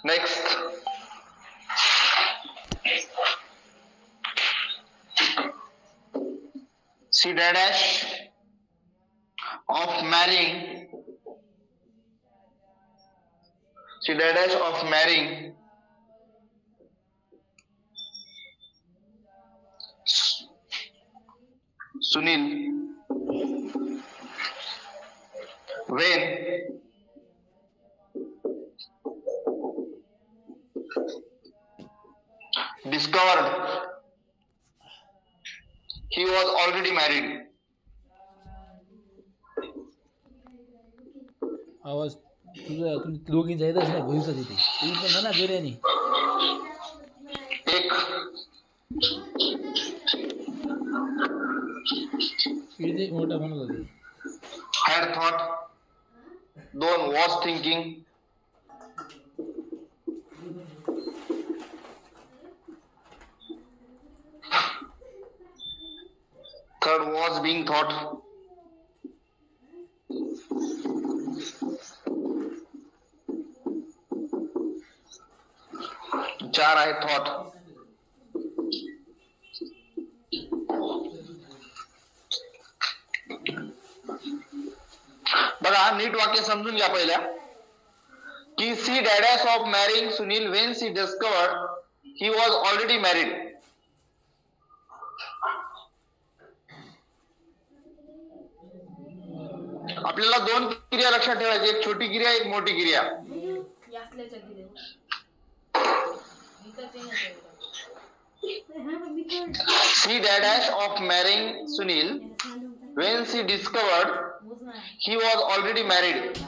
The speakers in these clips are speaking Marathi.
Next, C dash of marrying. C dash of marrying Sunil when discovered he was already married. आवाज तुझा तुम्ही दोघींचा येतच नाही भविष्यात इथे तुम्ही पण म्हणा जोऱ्याने एक इथे मोठा म्हणत होते had thought, दोन was thinking, third was being thought, चार आहे thought. बघा नीट वाक्य समजून घ्या पहिल्या की she डॅडॅश of marrying Sunil when she discovered he was already married. आपल्याला दोन क्रिया लक्षात ठेवायची, एक छोटी क्रिया एक मोठी क्रिया. She डॅडॅश of marrying Sunil when she discovered he was already married.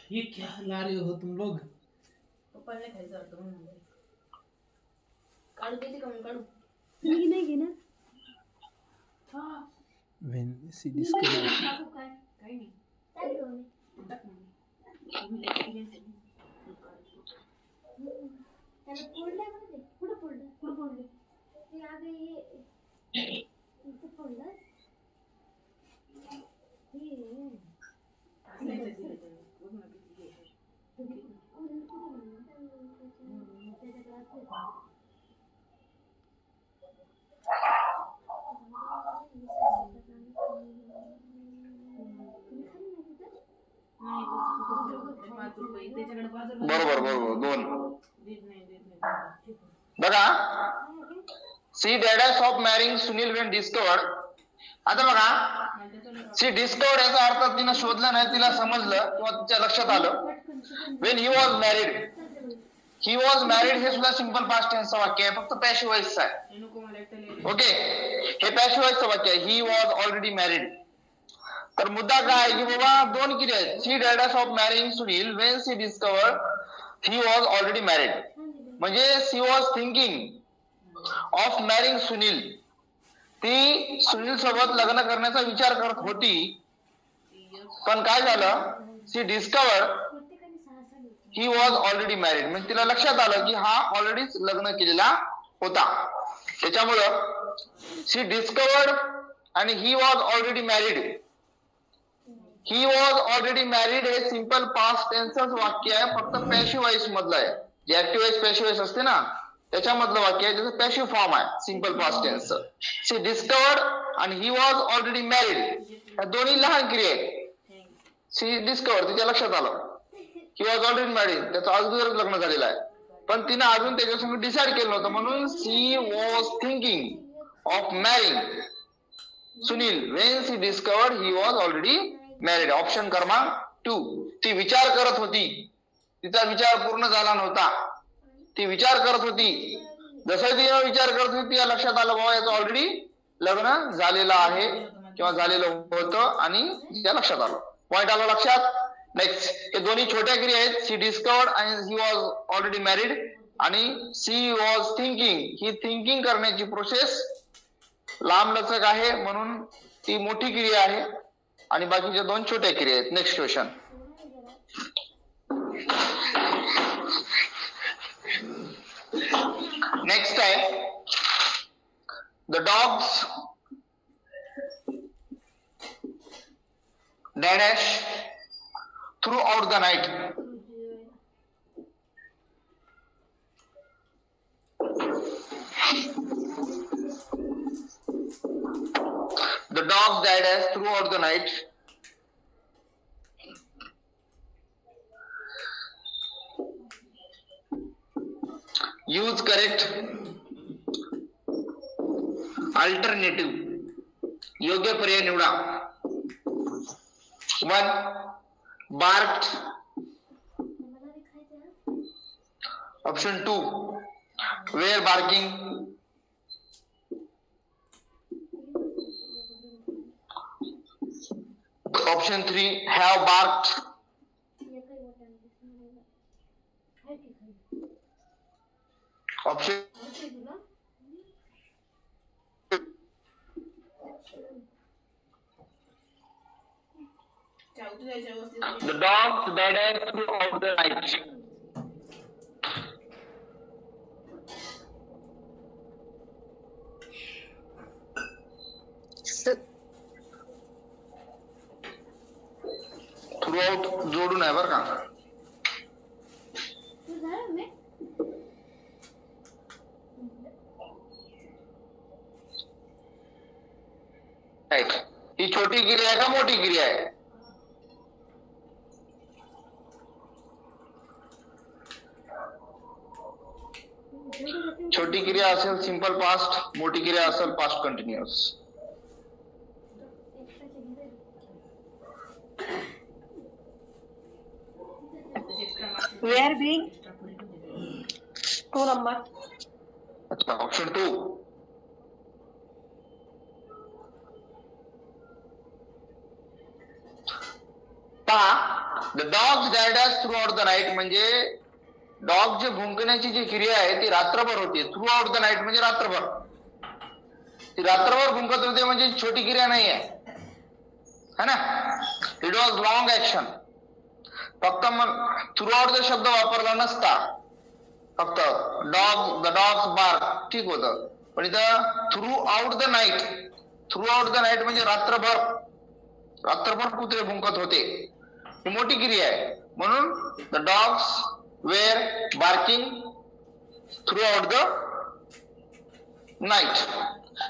ये क्या ला रहे हो तुम लोग काढू किती कमी काढू नाही घेणार when she discovered बरोबर बरोबर दोन. बघा she डॅडॅश of marrying Sunil when discovered. आता बघा सी डिस्कवर्ड याचा अर्थ तिनं शोधलं नाही, तिला समजलं किंवा तिच्या लक्षात आलं. When he was married, he was married हे सुद्धा सिंपल पास्ट टेन्सचं वाक्य आहे, फक्त पॅसिव्ह वॉइसचं आहे. ओके, हे पॅसिव्ह वॉइसचं वाक्य आहे. He was already married. तर मुद्दा काय आहे की बाबा दोन क्रिया आहेत. She डॅडॅश of marrying Sunil when she discovered he was already married. म्हणजे she was thinking of marrying Sunil. ती सुनील सोबत लग्न करण्याचा विचार करत होती, पण काय झालं she discovered he was already married. म्हणजे तिला लक्षात आलं की हा ऑलरेडीच लग्न केलेला होता. त्याच्यामुळं सी डिस्कवर्ड आणि he was already married. He was already married हे सिंपल पास्ट टेन्सच वाक्य आहे, फक्त पॅसिव्ह वॉइस मधलं आहे. जे ऍक्टिव्ह वॉइस पॅसिव्ह वॉइस असते ना त्याच्यामधलं वाक्य आहे, त्याचं पॅसिव्ह फॉर्म आहे सिंपल पास्ट टेन्सचं. सी डिस्कवर्ड आणि ही वॉज ऑलरेडी मॅरिड ह्या दोन्ही लहान क्रिया आहेत. सी डिस्कवर्ड तिच्या लक्षात आलं ही वॉज ऑलरेडी मॅरिड, त्याचं अगोदरच लग्न झालेलं आहे, पण तिनं अजून त्याच्यासमोर डिसाईड केलं नव्हतं, म्हणून she was thinking of marrying Sunil when she discovered he was already married. Option क्रमांक 2. ती विचार करत होती, तिचा विचार पूर्ण झाला नव्हता, ती विचार करत होती. जसं तिने विचार करत होती तिला लक्षात आलं बाबा याचं ऑलरेडी लग्न झालेलं आहे किंवा झालेलं होतं आणि तिच्या लक्षात आलं. पॉइंट आला लक्षात. नेक्स्ट, हे दोन्ही छोट्या क्रिया आहेत. सी डिस्कवर्ड आणि ही वॉज ऑलरेडी मॅरिड आणि she was thinking he thinking करण्याची प्रोसेस लांब लचक आहे म्हणून ती मोठी क्रिया आहे आणि बाकीच्या दोन छोट्या क्रिया आहेत. Next question. The dogs dash throughout the night. The dogs dash throughout the night. Use correct alternative. योग्य पर्याय निवडा. 1. Barked. Option 2. Were barking. Option 3. Have barked. Option the dogs dash throughout the night. Throughout जोडून आहे बरं का. ही छोटी क्रिया आहे का मोठी क्रिया आहे? छोटी क्रिया असेल सिंपल पास्ट, मोठी क्रिया असेल past continuous. Where being 2 number. अच्छा, ऑप्शन 2. पहा, the dogs died throughout the night म्हणजे डॉग जे भुंकण्याची जी क्रिया आहे ती रात्रभर होते. थ्रू आउट द नाईट म्हणजे रात्रभर. ती रात्रभर भुंकत होते म्हणजे छोटी क्रिया नाही आहे, है ना. It was long action. फक्त मग थ्रू आउट द शब्द वापरला नसता, फक्त द डॉग्स बार्क ठीक होतं, पण इथं through out the night. Through out the night म्हणजे रात्रभर, रात्रभर कुत्रे भुंकत होते. ही मोठी क्रिया आहे म्हणून the dogs were barking throughout the night.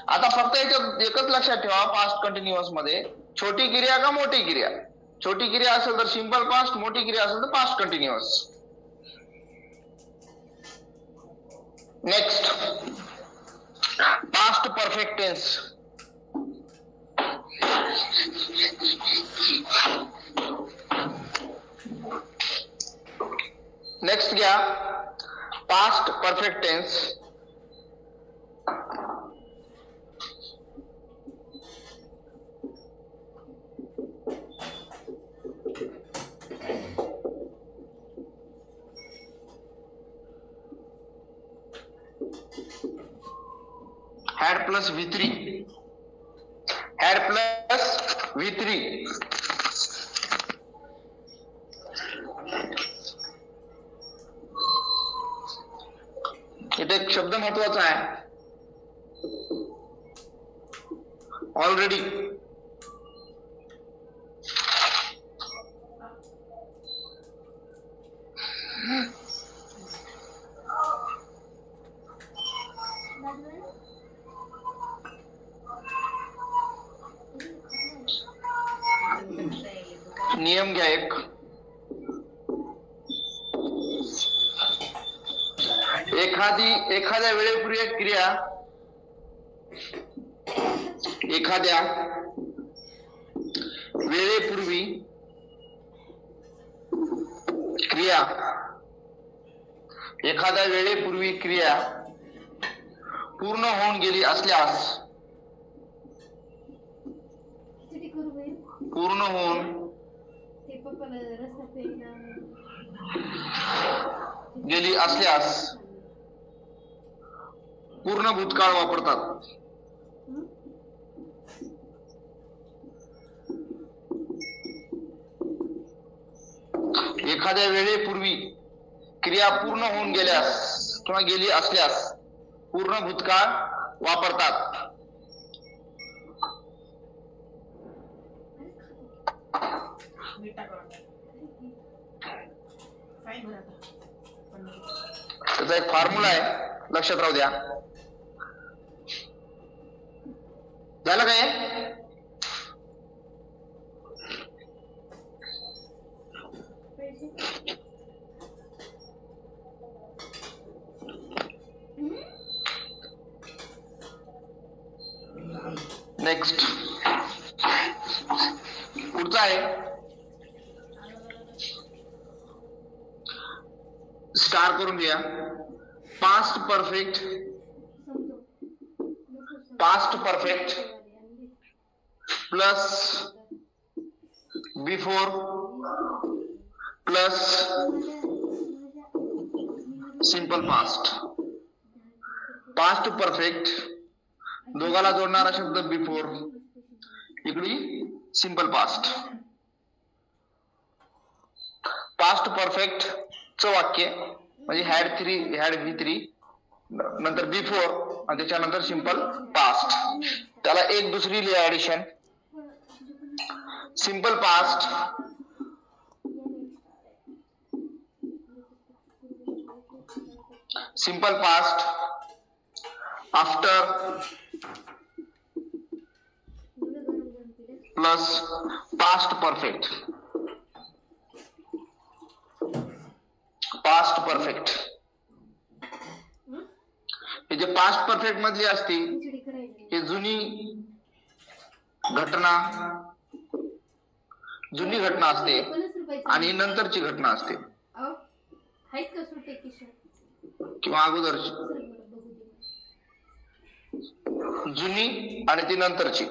आता फक्त याच्यात एकच लक्षात ठेवा, पास्ट कंटिन्युअस मध्ये छोटी क्रिया का मोठी क्रिया. छोटी क्रिया असेल तर सिंपल पास्ट, मोठी क्रिया असेल तर past continuous. Next, past perfect tense. Next घ्या, past perfect tense. had plus v3. had plus v3. इथे एक शब्द महत्वाचा आहे, ऑलरेडी. नियम घ्या एक, एखाद्या वेळेपूर्वी एक क्रिया, एखाद्या वेळेपूर्वी क्रिया, एखाद्या वेळेपूर्वी क्रिया पूर्ण होऊन गेली असल्यास, पूर्ण होऊन गेली असल्यास पूर्ण भूतकाळ वापरतात. एखाद्या वेळेपूर्वी क्रिया पूर्ण होऊन गेल्यास किंवा गेली असल्यास पूर्ण भूतकाळ वापरतात. मीठ टाकावं लागतं. काय बरं आता त्याचा एक फॉर्म्युला आहे, लक्षात राहू द्या. झालं काय? नेक्स्ट पुढचा आहे स्टार करून घ्या. Past perfect plus before plus simple past perfect दोघाला जोडणारा शब्द बिफोर, इकडे सिंपल पास्ट परफेक्ट च वाक्य म्हणजे हॅड V3 नंतर बिफोर आणि त्याच्यानंतर सिंपल पास्ट. त्याला एक दुसरी लिहा addition. Simple past after plus past perfect हे जे पास्ट परफेक्ट मधली असते हे जुनी घटना असते आणि नंतरची घटना असते किंवा अगोदरची. जुनी आणि ती नंतरची.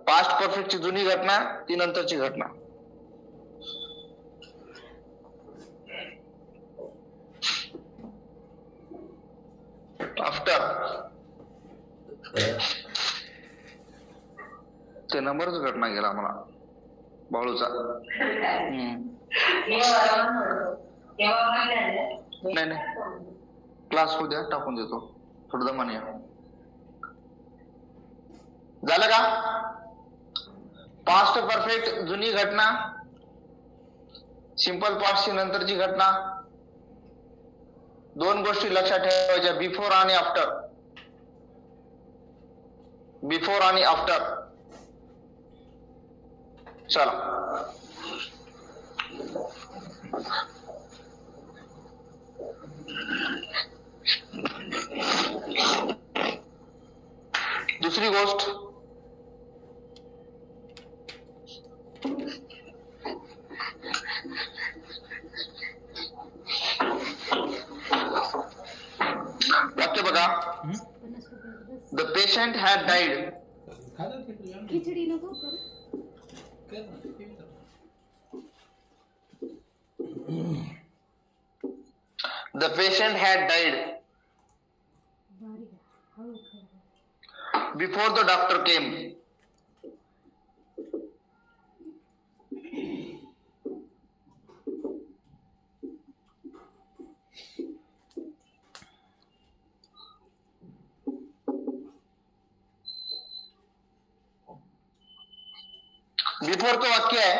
पास्ट परफेक्टची जुनी घटना, ती नंतरची घटना. आफ्टर ते नंबरच घटना गेला मला बाळूचा. नाही क्लास होऊ द्या, टाकून देतो थोडं दमाने. झालं का? पास्ट परफेक्ट जुनी घटना, सिंपल पास्टची नंतरची घटना. दोन गोष्टी लक्षात ठेवायच्या, बिफोर आणि आफ्टर. चला दुसरी गोष्ट, वाक्य बघा. The patient had died. खिचडी नको करू. The patient had died before the doctor came. Before तो वाक्य आहे,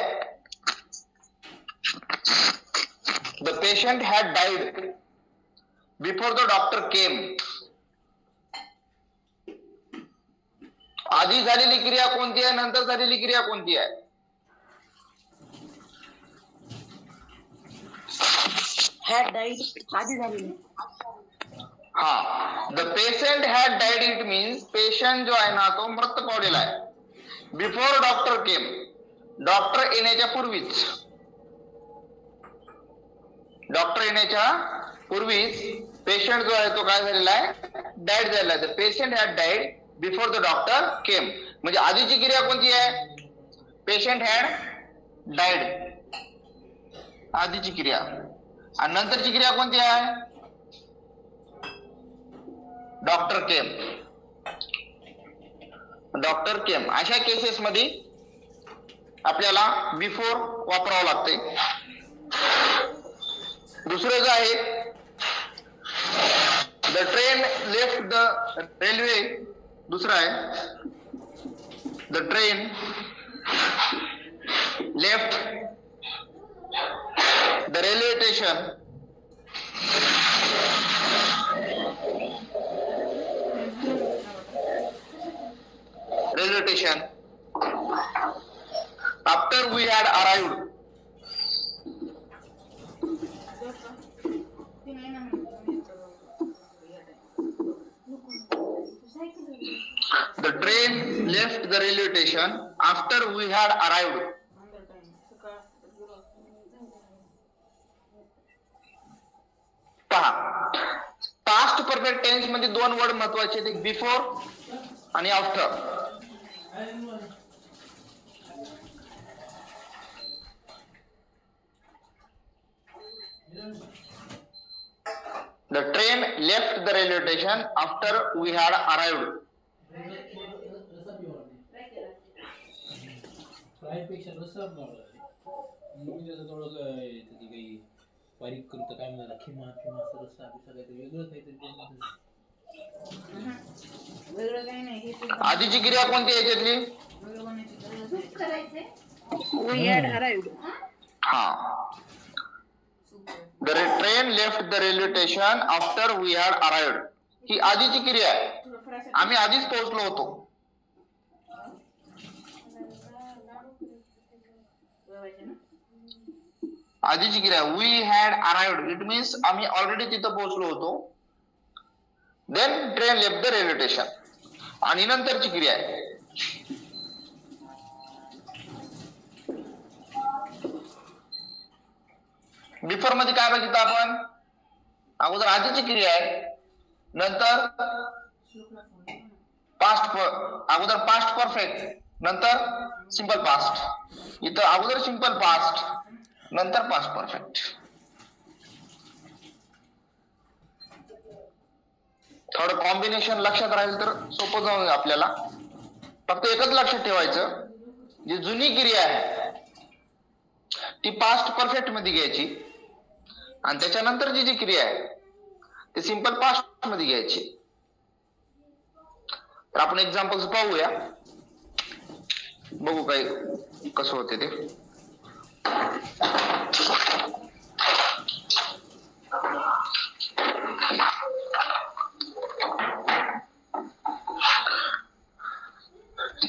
the patient had died before the doctor came. आधी झालेली क्रिया कोणती आहे, नंतर झालेली क्रिया कोणती आहे? had died आधी झालेली. हा, the patient had died it means patient जो आहे ना तो मृत पावलेला आहे. बिफोर डॉक्टर केम, डॉक्टर येण्याच्या पूर्वीच. डॉक्टर येण्याच्या पूर्वीच पेशंट जो आहे तो काय झालेला आहे, डाईड झालेला आहे. Patient had died before the doctor केम. म्हणजे आधीची क्रिया कोणती आहे? पेशंट हॅड डाईड, आधीची क्रिया. आणि नंतरची क्रिया कोणती आहे? डॉक्टर केम. अशा केसेस मध्ये आपल्याला बिफोर वापरावं लागते. दुसरे जो आहे, the train left the railway दुसरा आहे the train left the railway station after we had arrived. The train left the railway station after we had arrived. पहा, पास्ट परफेक्ट टेन्स मध्ये दोन वर्ड महत्वाचे आहेत, एक बिफोर आणि after. The train left the railway station after we had arrived. फ्रायपेक्षा रस्सा थोडं काही बारीक करतं काय म्हणा खिमा खिमा असं रस्सा काहीतरी वेगळं काहीतरी वेगळं काही नाही. आधीची क्रिया कोणती याच्यातली? We had arrived. हा. The train left the railway station after we had arrived. ही आधीची क्रिया आहे, आम्ही आधीच पोहोचलो होतो. आधीची क्रिया we had arrived, it means आम्ही ऑलरेडी तिथं पोहोचलो होतो. Then train left the railway station. आणि नंतरची क्रिया आहे बिफोर मध्ये काय बघितलं आपण? अगोदर आधीची क्रिया आहे, नंतर अगोदर पास्ट परफेक्ट, नंतर सिंपल पास्ट. इथं अगोदर सिंपल पास्ट, नंतर पास्ट परफेक्ट. थोडं कॉम्बिनेशन लक्षात राहील तर सोपं जाऊन आपल्याला. फक्त एकच लक्षात ठेवायचं, जी जुनी क्रिया आहे ती पास्ट परफेक्ट मध्ये घ्यायची आणि त्याच्यानंतरची जी क्रिया आहे ती सिंपल पास्ट मध्ये घ्यायची. तर आपण एक्झाम्पल्स पाहूया, बघू काय कसं होते ते.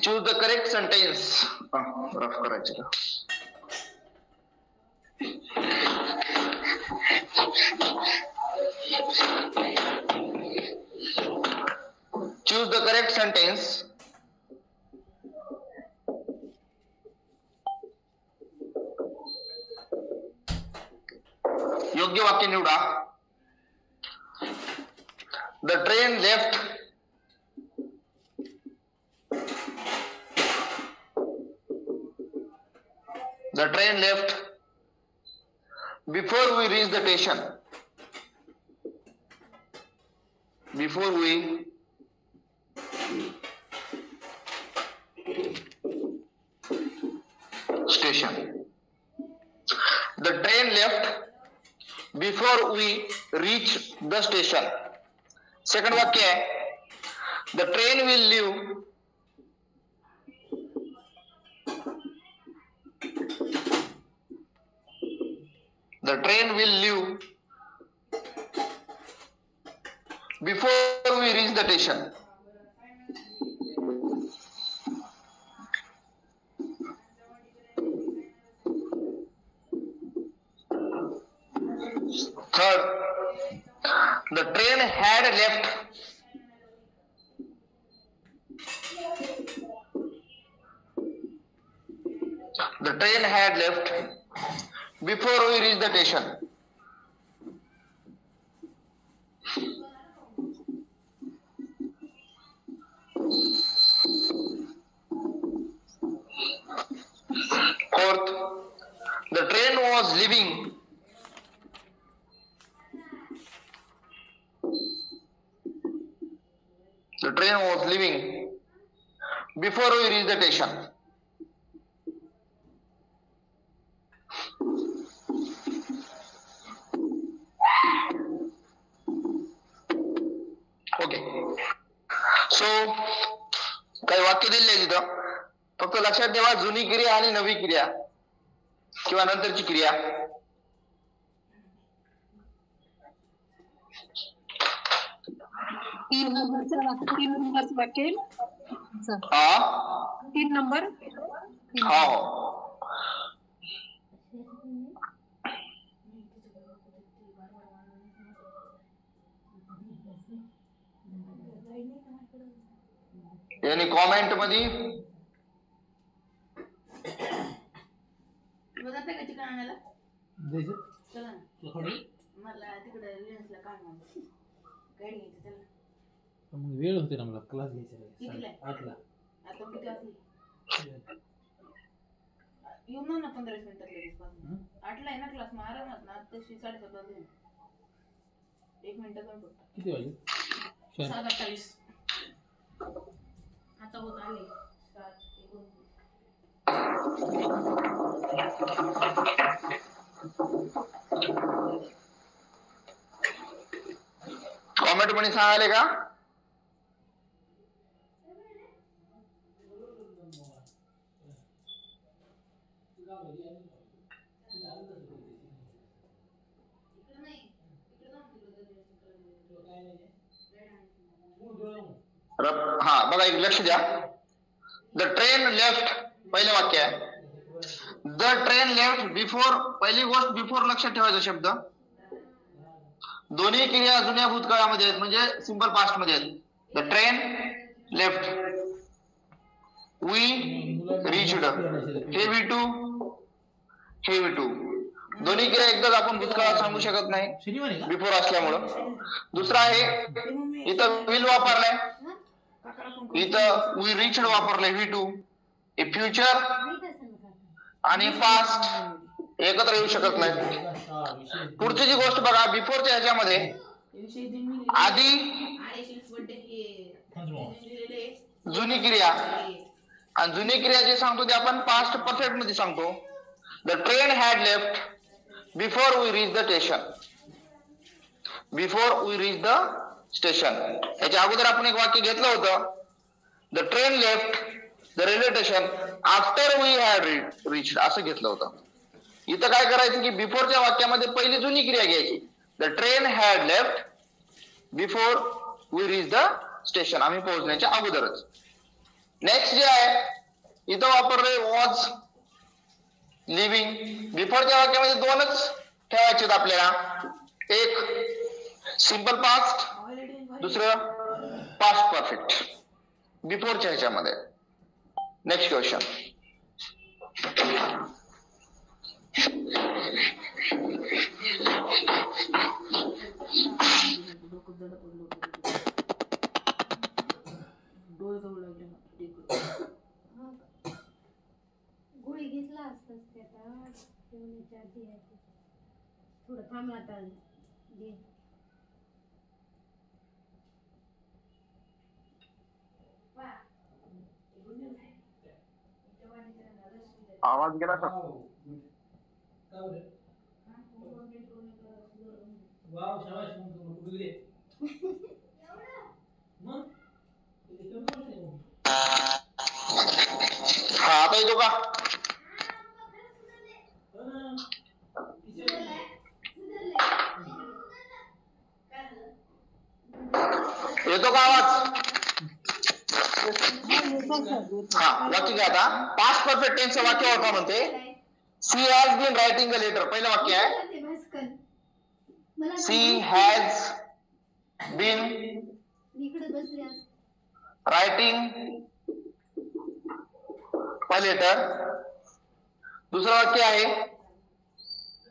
Choose the correct sentence. Rough करायचं का? Choose the correct sentence. योग्य वाक्य निवडा. The train left before we reached the station. Before we station. The train left before we reach the station. Second वाक्य है, the train will leave before we reach the station. Third, the train had left before we reached the station. Fourth, the train was leaving before we reached the station. Okay. So काही वाक्य दिले तिथं, फक्त लक्षात ठेवा जुनी क्रिया आणि नवी क्रिया किंवा नंतरची क्रिया. तीन नंबरचं वाक्य हा 3 नंबर. हा हो. याने कॉमेंट मध्ये जाते का चिकन आणायला? द्यायचं चला ना. तुला खाऊ दे? मला तिकडे रिलायन्सला काम आहे. गाडी घ्यायची चला. पण मग वेळ होते ना मला क्लास घ्यायचा कितीला आहे? 8ला. आता किती वाजले? येऊन ना 15 मिनिटात लगेच पासून. 8ला आहे ना क्लास, मग आरामात ना. आताशी 7:30 वाजले. 1 मिनिट पण फक्त. किती वाजले? 7:28. आता होत आले 7:29. कॉमेंट मध्ये सांगाले का? हा बघा, एक लक्ष द्या. द ट्रेन लेफ्ट पहिलं वाक्य आहे. द ट्रेन लेफ्ट बिफोर, पहिली गोष्ट बिफोर लक्षात ठेवायचा शब्द. दोन्ही क्रिया जुन्या भूतकाळामध्ये आहेत, म्हणजे सिंपल पास्ट मध्ये आहेत. The train left, we reached, हेवी टू, हेवी टू. दोन्ही क्रिया एकदाच आपण भूतकाळात सांगू शकत नाही बिफोर असल्यामुळं. दुसरा आहे, इथं विल वापरलाय, इथं वी रिच्ड वापरलंय, व्ही टू. हे फ्युचर आणि पास्ट एकत्र येऊ शकत नाही. पुढची जी गोष्ट बघा, बिफोरच्या ह्याच्यामध्ये आधी जुनी क्रिया, आणि जुनी क्रिया जे सांगतो ते आपण पास्ट परफेक्ट मध्ये सांगतो. The train had left before we reach the station. Before we reach the station. याच्या अगोदर आपण एक वाक्य घेतलं होतं, the train left the railway station after we had reached, असं घेतलं होतं. इथं काय करायचं की बिफोरच्या वाक्यामध्ये पहिली जुनी क्रिया घ्यायची. The train had left before we reach the station, आम्ही पोहोचण्याच्या अगोदरच. नेक्स्ट जे आहे, इथं वापरले वॉज लिव्हिंग. बिफोरच्या वाक्यामध्ये दोनच ठेवायचे आपल्याला, एक सिंपल पास्ट, दुसरं पास्ट परफेक्ट बिफोरच्या ह्याच्यामध्ये. Next question. गोळी घेतला असतास त्याचा जेवणाच्या आधी आहे. थोडं थांब आता घे. आवाज गेला का? हा आता येतो का? येतो का आवाज? हा वाक्य घ्या आता. पास्ट परफेक्ट टेन्सचं वाक्य होता म्हणते, she has been writing a letter. पहिलं वाक्य आहे, she has been writing a letter. दुसरं वाक्य आहे,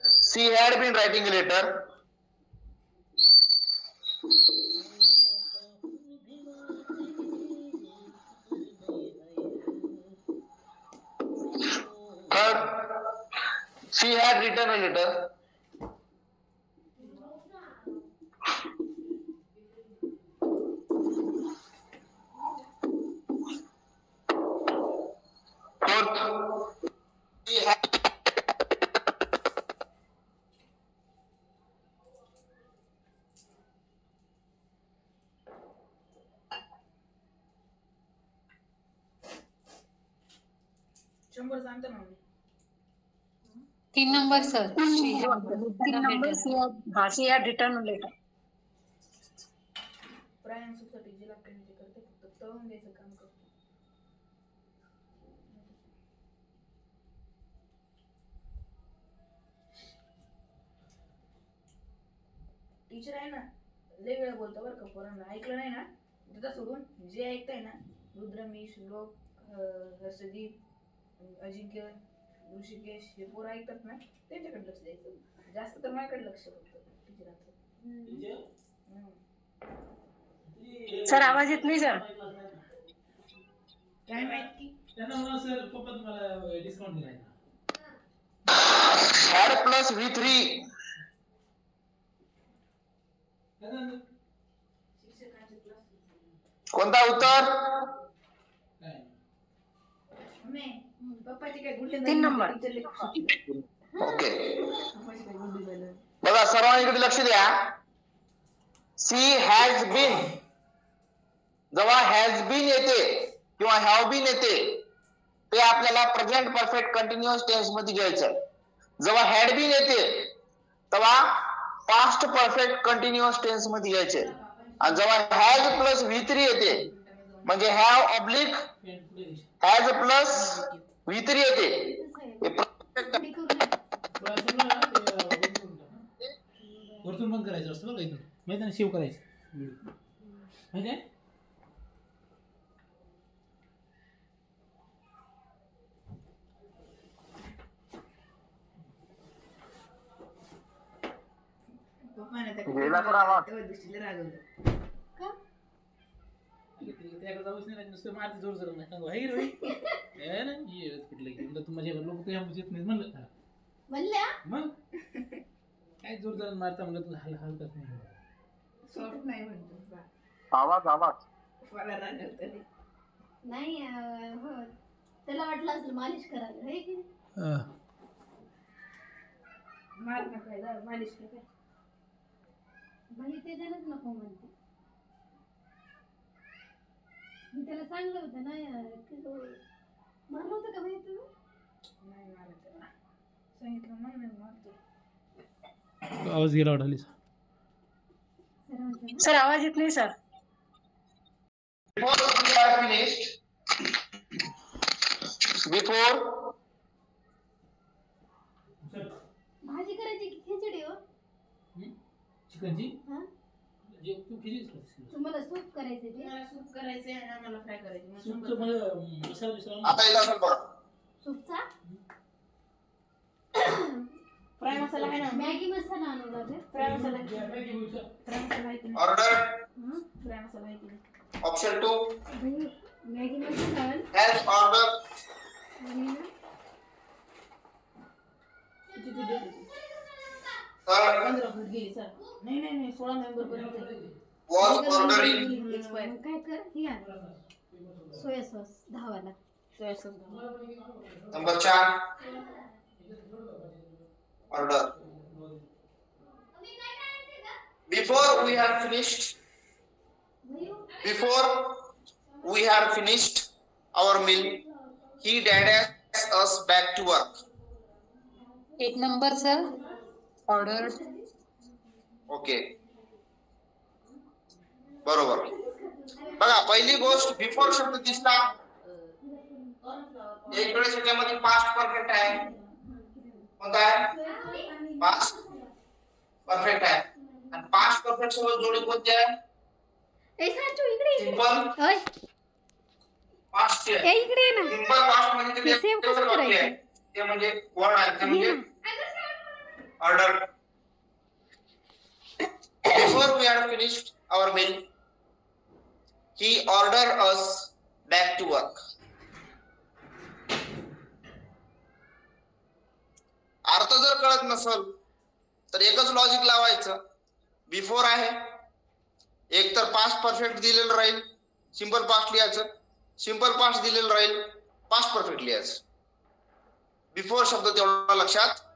she had been writing a letter. Third, she had written a letter. Fourth, she had 100 सांगतो ना मी. 3 number sir. 3 number she had written a letter. प्रायम सुसाठी जे लागते ते करते, फक्त तळून द्यायचं काम करतो. टीचर आहे ना, लय वेळा बोलतो बरं का पोरांना, ऐकलं नाही ना तिथं सोडून जे ऐकताय ना, रुद्रमी, श्लोक, हर्षदीप, अजिंक्य, ऋषिकेश हे पोरं ऐकतात ना, त्यांच्याकडे लक्ष द्यायचं. जास्त तर माझ्याकडे लक्ष फक्त टीचरांचं. सर आवाज येत नाही सर. काय माहिती त्यांना म्हणा सर पप्पा तुम्हाला डिस्काउंट दिलाय ना. हॅड प्लस V3 शिक्षकांचे क्लास कोणता उत्तर? काय पप्पाची काय गुंडे 3 नंबर. ओके, पप्पाची काय गुंडे झालं. बघा सर्वांनी इकडे लक्ष द्या. सी हॅज बीन, जेव्हा हॅज बीन येते किंवा हॅव बीन येते ते आपल्याला प्रेझेंट परफेक्ट कंटिन्युअस टेन्स मध्ये घ्यायचं. जेव्हा हॅड बीन येते तेव्हा पास्ट परफेक्ट कंटिन्युअस टेन्स मध्ये घ्यायचे. आणि जेव्हा हॅज प्लस V3 येते म्हणजे have oblique has plus V3 येते हे वरतून बंद करायचं असतं बघा, इथून माहिती ना, सेव्ह करायचं व्हिडिओ माहिती आहे. पप्पाने त्या गेला पण आवाज. तेव्हा दृष्टीला रागवलं. त्याकडे जाऊच नाही, नुसतं मारते जोर जोर नाही सांगू, हाय रे हे ना ये कुठलं की म्हणलं तू माझ्या लोक तुझ्या येत नाही म्हणलं. म्हणल्या मग काय जोर जोर मारता म्हणलं तू हलकाच नाही. सॉफ्ट नाही म्हणतो बा. आवाज मला रागवलं तरी. नाही हो, त्याला वाटलं असेल मालिश करायला हे की नाही? मार ना काय झालं, मालिश कर काय. बाई ते जणच नको म्हणते. मी त्याला सांगलं होतं ना मारलं होतं का बाई तुम्ही? नाही मारत त्याला. सांगितलं मग नाही मारतो. आवाज गेला वाढाली. सर आवाज येत नाही sir. Before we are finished, before भाजी करायची की खिचडी हो? चिकनची हा? जे तू फिजिक्स तुम्हाला सूप करायचं ते? मला सूप करायचंय आणि आम्हाला फ्राय करायचं. सूपचं मला मसाला बिसाला आता येत असेल बघा. सूपचा फ्राय मसाला आहे ना. मॅगी मसाला आणू लागेल. फ्राय मसाला आहे की नाही? फ्राय मसाला आहे की नाही? ऑर्डर फ्राय मसाला आहे की नाही? ऑप्शन 2 मॅगी मसाला आण. हॅज ऑर्डर आणि ना किती date आहे? सर 15 फूट गेली सर. नाही 16 नोव्हेंबर पर्यंत वॉज ऑर्डरिंग एक्सपायर. मग काय कर ही आण सोया सॉस 10 वाला. Soya sauce. Number 4 order before we have finished our meal he dashed us back to work. 1 number sir. Order. Okay, बरोबर. बघा पहिली गोष्ट बिफोर शब्द दिसला एक वेळेस याच्यामध्ये पास्ट परफेक्ट आहे. कोणता आहे? पास्ट परफेक्ट आहे. आणि पास्ट परफेक्ट सोबत जोडी कोणती आहे? ए सांचू इकडे सिंपल ओय पास्ट ए आहे. इकडे ये ना. सिंपल पास्ट म्हणजे ते save कसं करायचं? ते म्हणजे वर्ड आहे, ते म्हणजे order. Before we had finished our meal, he ordered us back to work. अर्थ जर कळत नसेल तर एकच लॉजिक लावायचं. बिफोर आहे, एक तर पास्ट परफेक्ट दिलेलं राहील, सिंपल पास्ट लिहायचं. सिंपल पास्ट दिलेलं राहील, पास्ट परफेक्ट लिहायचं. बिफोर शब्द तेवढा लक्षात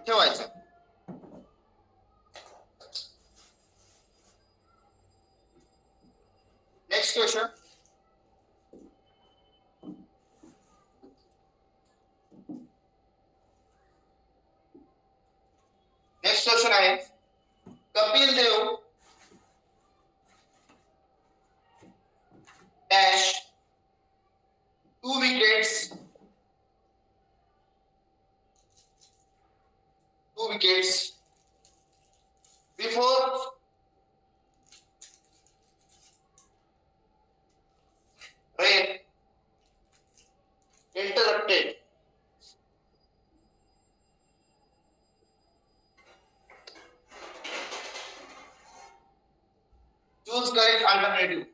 ठेवायचा. Next question. आहे Kapil Dev dash 2 wickets before rain interrupted. Choose correct alternative.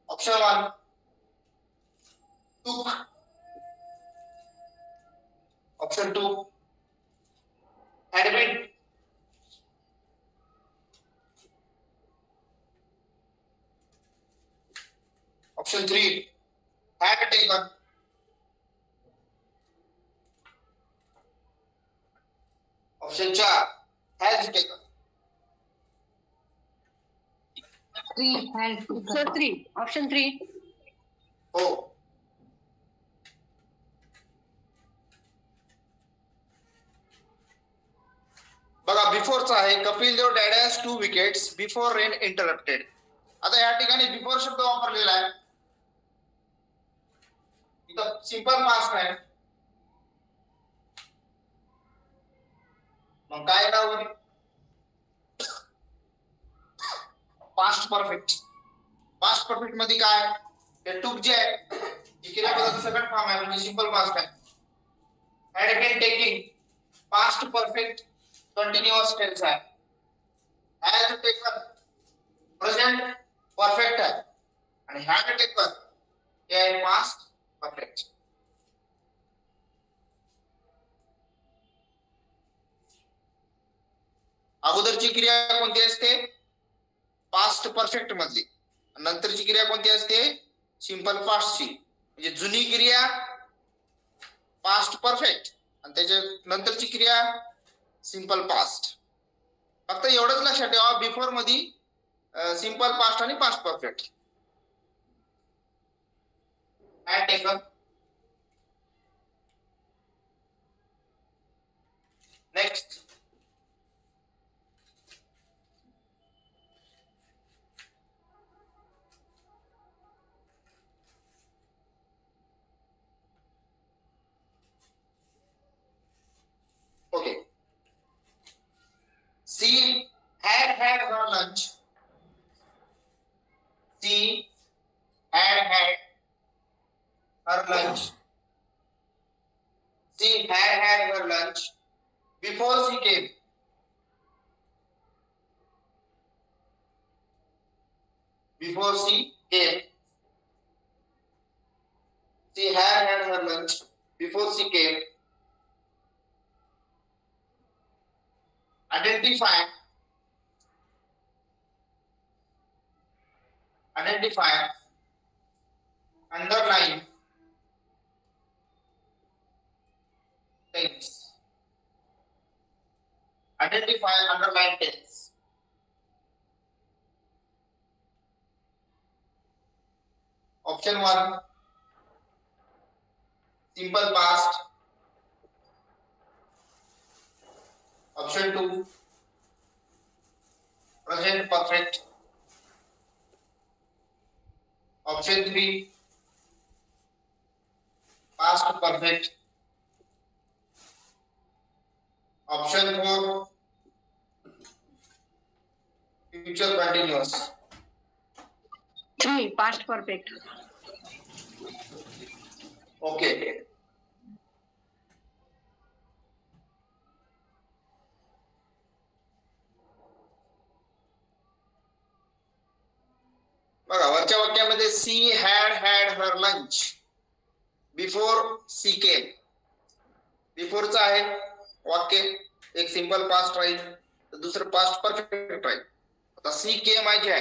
Option 1 took. Option 2 had been. Option 3 had taken. Option 4 has taken. 3 had Sir, 3. Option 3. Oh. बघा बिफोरचा आहे Kapil Dev dash dash 2 wickets before rain interrupted. आता या ठिकाणी बिफोर शब्द वापरलेला आहे. इथं सिंपल पास्ट आहे. मग काय नाव होईल पास्ट परफेक्ट. पास्ट परफेक्ट मध्ये काय ते टूक जे आहे जी क्रियापदाचं सेकंड फॉर्म आहे म्हणजे सिंपल पास्ट आहे. Had been taking past perfect continuous tense आहे. हॅज टेकन प्रेझेंट परफेक्ट आहे आणि हॅड टेकन हे आहे पास्ट परफेक्ट. अगोदरची क्रिया कोणती असते पास्ट परफेक्ट मधली, नंतरची क्रिया कोणती असते सिंपल पास्टची. म्हणजे जुनी क्रिया पास्ट परफेक्ट आणि त्याच्या नंतरची क्रिया सिंपल पास्ट. फक्त एवढंच लक्षात ठेवा बिफोर मध्ये सिंपल पास्ट आणि past perfect. Had taken. Next okay. She had had her lunch. She had had her lunch. She had had her lunch before she came. Before she came. She had had her lunch before she came. Identify underline tense. Identify underline tense. Option 1 simple past. Option 2 present perfect. Option 3 past perfect. Option 4 future continuous. 3. Past perfect. Okay. बघा वरच्या वाक्यामध्ये she had had her lunch before she came. बिफोरचा आहे वाक्य एक सिंपल पास्ट राहील तर दुसरं पास्ट परफेक्ट राहील. आता सी केम आहे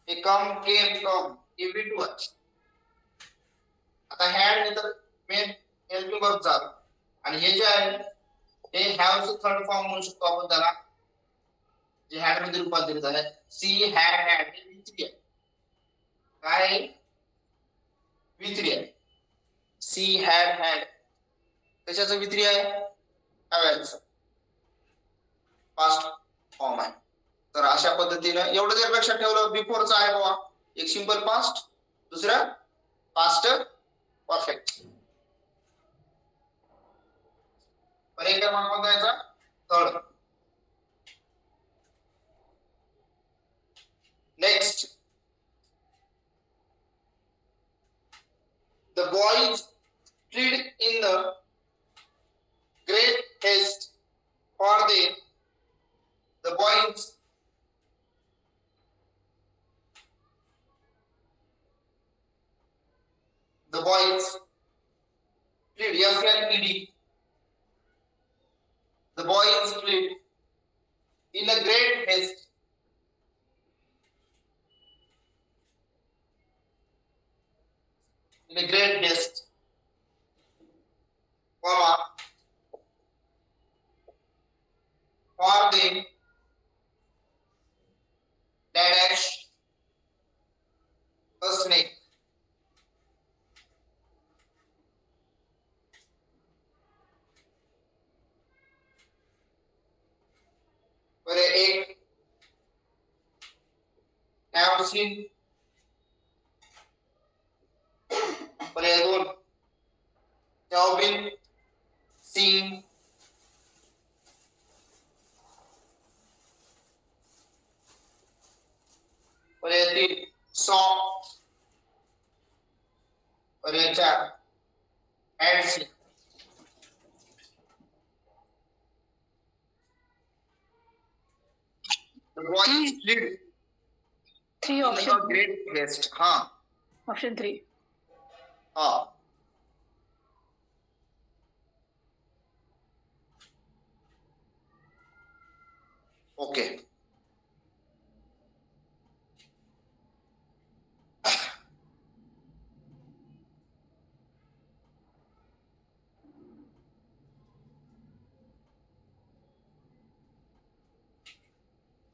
हे कम केम कम हे बी टू आहे. आता हॅड तर मेन हेल्पिंग वर्ब झालं आणि हे जे आहे हे हॅवचं थर्ड फॉर्म म्हणू शकतो आपण त्याला जे हॅड मध्ये रूपांतरित आहे. सी हॅड हॅड हे काय V3 आहे. सी हॅड हॅड कशाचं V3 आहे? हॅवचं पास्ट फॉर्म आहे. तर अशा पद्धतीनं एवढं जर लक्षात ठेवलं, बिफोरचा आहे बाबा एक सिंपल पास्ट, दुसरं पास्ट परफेक्ट. पर्याय क्रमांक कोणता याचा? Third. Next, the boys fled in the great haste, for the boys fled, F-L-E-D. The boys fled in a great haste. In a great haste, comma, for the dash a snake. पर्याय एक, have seen. पर्याय दोन, have been seen. पर्याय तीन, saw. पर्याय चार, had seen. The boys fled 3 in a option. great haste. हाँ Option 3. हाँ ओके.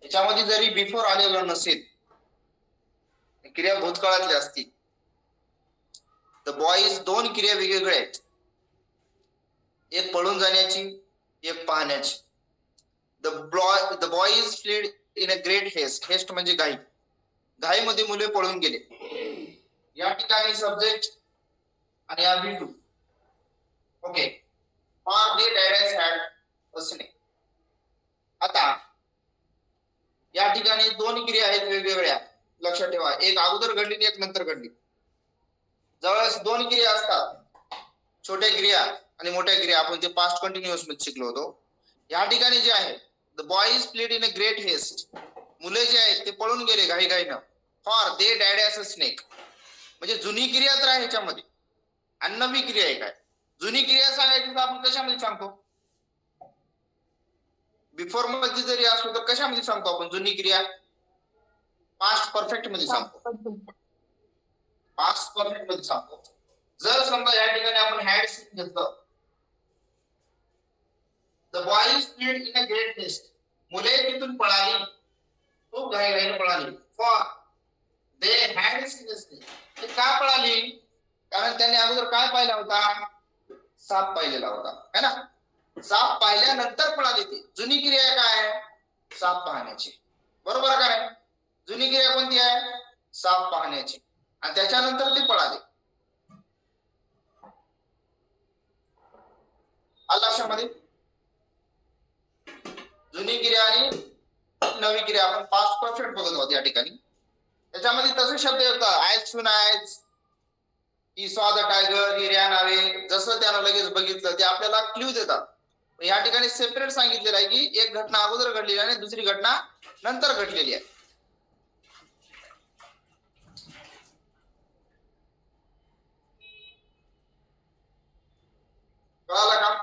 याच्यामध्ये जरी बिफोर आलेलं नसेल, क्रिया भूतकाळातली असती. द बॉईज दोन क्रिया वेगवेगळ्या आहेत, एक पळून जाण्याची, एक पाहण्याची. The boys fled in a great haste. Haste म्हणजे घाई, घाईमध्ये मुले पळून गेले. या ठिकाणी सब्जेक्ट आणि या बी टू. Okay, for the direct had असणे. आता या ठिकाणी दोन क्रिया आहेत वेगवेगळ्या, लक्षात ठेवा. एक अगोदर घडली, एक नंतर घडली. ज्यावेळेस दोन क्रिया असतात, छोट्या क्रिया आणि मोठ्या क्रिया, आपण ते पास्ट कंटिन्युअस मध्ये शिकलो होतो. या ठिकाणी जे आहे, the boys fled in a great haste, मुले जे आहेत ते पळून गेले घाई घाईनं. For they died as a snake, म्हणजे जुनी क्रिया तर आहे ह्याच्यामध्ये आणि नवी क्रिया आहे. काय जुनी क्रिया सांगायची तर आपण कशामध्ये सांगतो? बिफोर मध्ये जरी असलो तर कशामध्ये सांगतो आपण जुनी क्रिया? पास्ट परफेक्ट मध्ये सांगतो. पास्ट परफेक्ट मध्ये सांगतो. जर समजा या ठिकाणी आपण हॅड सीन घेतलं, the boys fled in a great haste, मुले तिथून पळाली, खूप घाईघाईने पळाली. For they had seen snake, ते का पळाली? कारण त्यांनी अगोदर काय पाहिला होता? साप पाहिलेला होता, है ना. साप पाहिल्यानंतर पळाली. ती जुनी क्रिया काय? साप पाहण्याची. बरोबर का नाही? जुनी क्रिया कोणती आहे? साप पाहण्याची. आणि त्याच्यानंतर ते पळाले. आलं लक्षामध्ये? जुनी क्रिया आणि नवी क्रिया आपण पास्ट परफेक्ट बघत आहोत या ठिकाणी. त्याच्यामध्ये तसे शब्द येतात, as soon as, he saw the tiger, he ran away. जसं त्यानं लगेच बघितलं ते आपल्याला क्ल्यू देतात. या ठिकाणी सेपरेट सांगितलेलं आहे की एक घटना अगोदर घडलेली आहे, दुसरी घटना नंतर घडलेली आहे. कळालं का?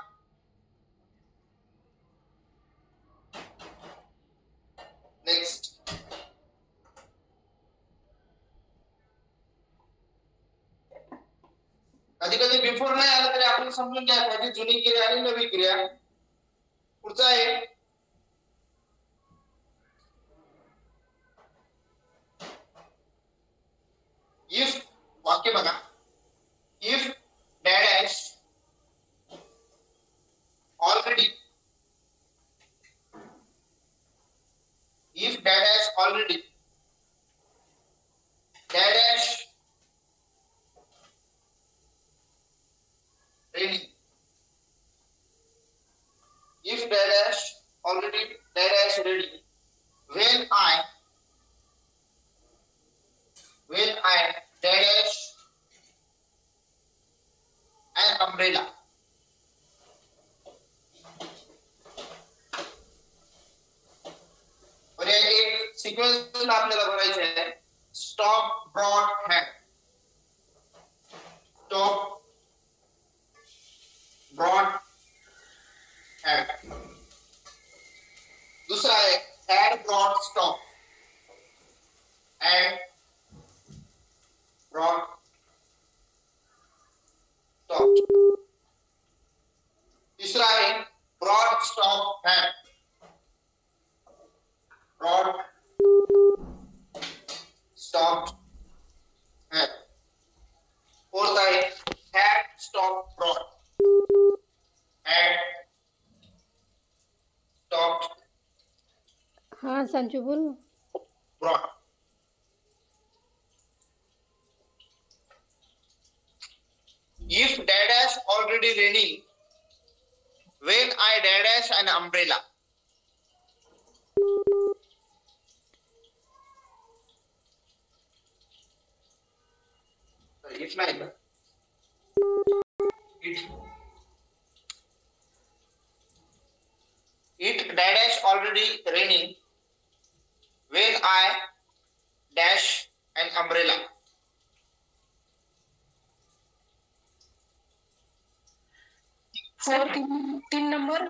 नेक्स्ट, कधी कधी बिफोर नाही आलं तरी आपण समजून घ्यायला पाहिजे जुनी क्रिया आणि नवी क्रिया. पुढचा आहे इफ. वाक्य बघा, if dash already dash raining, if dash already dash ready, when I dash an umbrella, और ये एक सिक्वेंस आपल्याला बघायचं आहे. Stop broad head, stop broad head. दूसरा है head broad stop, head broad stop. तीसरा है broad stop head, broad stop head. Fourth है head stop broad, head stop हाँ संजू बोल. broad. If dash already raining, when I dash an umbrella. If नाही का? It dash already raining, when I dash an umbrella. Sir तीन नंबर.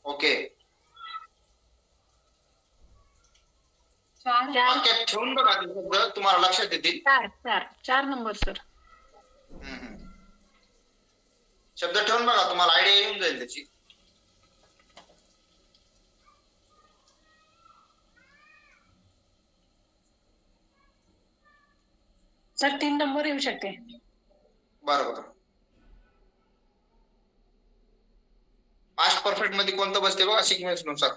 ओके. वाक्यात ठेवून बघा ते शब्द, तुम्हाला लक्षात येतील. चार नंबर सर. शब्द ठेवून बघा, तुम्हाला आयडिया येऊन जाईल त्याची. सर 3 नंबर येऊ शकते. बरोबर. पास्ट परफेक्ट मध्ये कोणतं बसते बघा सिक्वेन्स नुसार.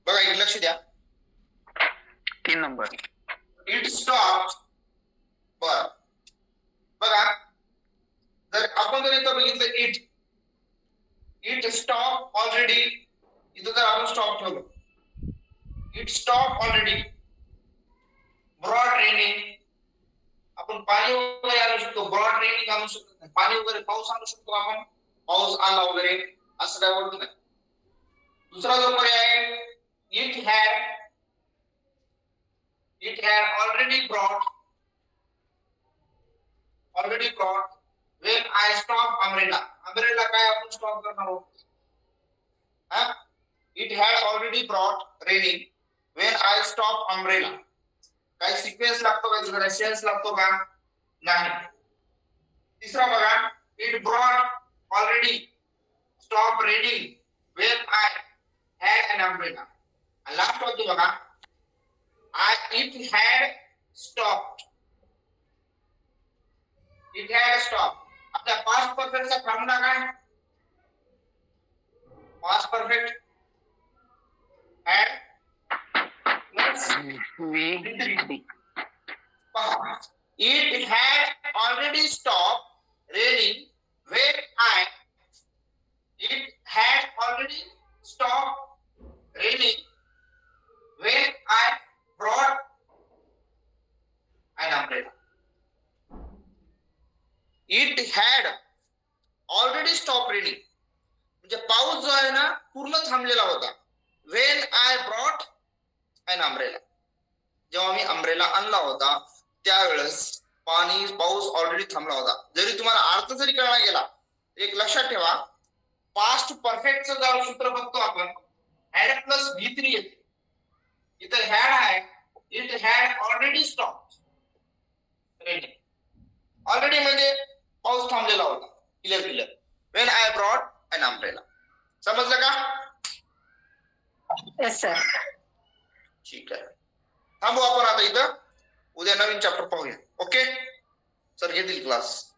बघा एक लक्ष द्या. 3 नंबर. It stop. बर बघा, जर आपण जर इथं बघितलं इट स्टॉप ऑलरेडी, इथं जर आपण स्टॉप ठेवलं, it stop already. Broad raining, आपण पाणी वगैरे आणू शकतो, ब्रॉड रेनिंग आणू शकतो, पाणी वगैरे पाऊस आणू शकतो आपण, पाऊस आणला वगैरे असं काय होत नाही. दुसरा जो पर्याय आहे, it had already brought when I stop umbrella. umbrella काय आपण स्टॉप करणार आहोत. It had already brought raining when I stop umbrella. काय सिक्वेन्स लागतो का, जरा सेन्स लागतो का, नाही. तिसरा बघा, it brought already stop raining when I had an umbrella. आणि लास्ट होतो बघा, it had stopped. It had stopped. आता पास्ट परफेक्ट चा फॉर्म्युला काय? Past perfect had plus V3. It had already stopped raining when it had already stopped raining when I brought an umbrella. It had already stopped raining. म्हणजे पाऊस जो आहे ना पूर्ण थांबलेला होता. When I brought an umbrella. जेव्हा मी अम्ब्रेला आणला होता त्यावेळेस पाऊस ऑलरेडी थांबला होता. जरी तुम्हाला अर्थ जरी कळला गेला, एक लक्षात ठेवा, पास्ट परफेक्टचं जर सूत्र बघतो आपण, had प्लस V3 येते. इथं had आहे, it had already stopped raining. Already म्हणजे पाऊस थांबलेला होता, clear. when I brought an umbrella. समजलं का? Yes sir. ठीक आहे. थांबू आपण आता इथं, उद्या नवीन चॅप्टर पाहूया. ओके सर घेतील क्लास.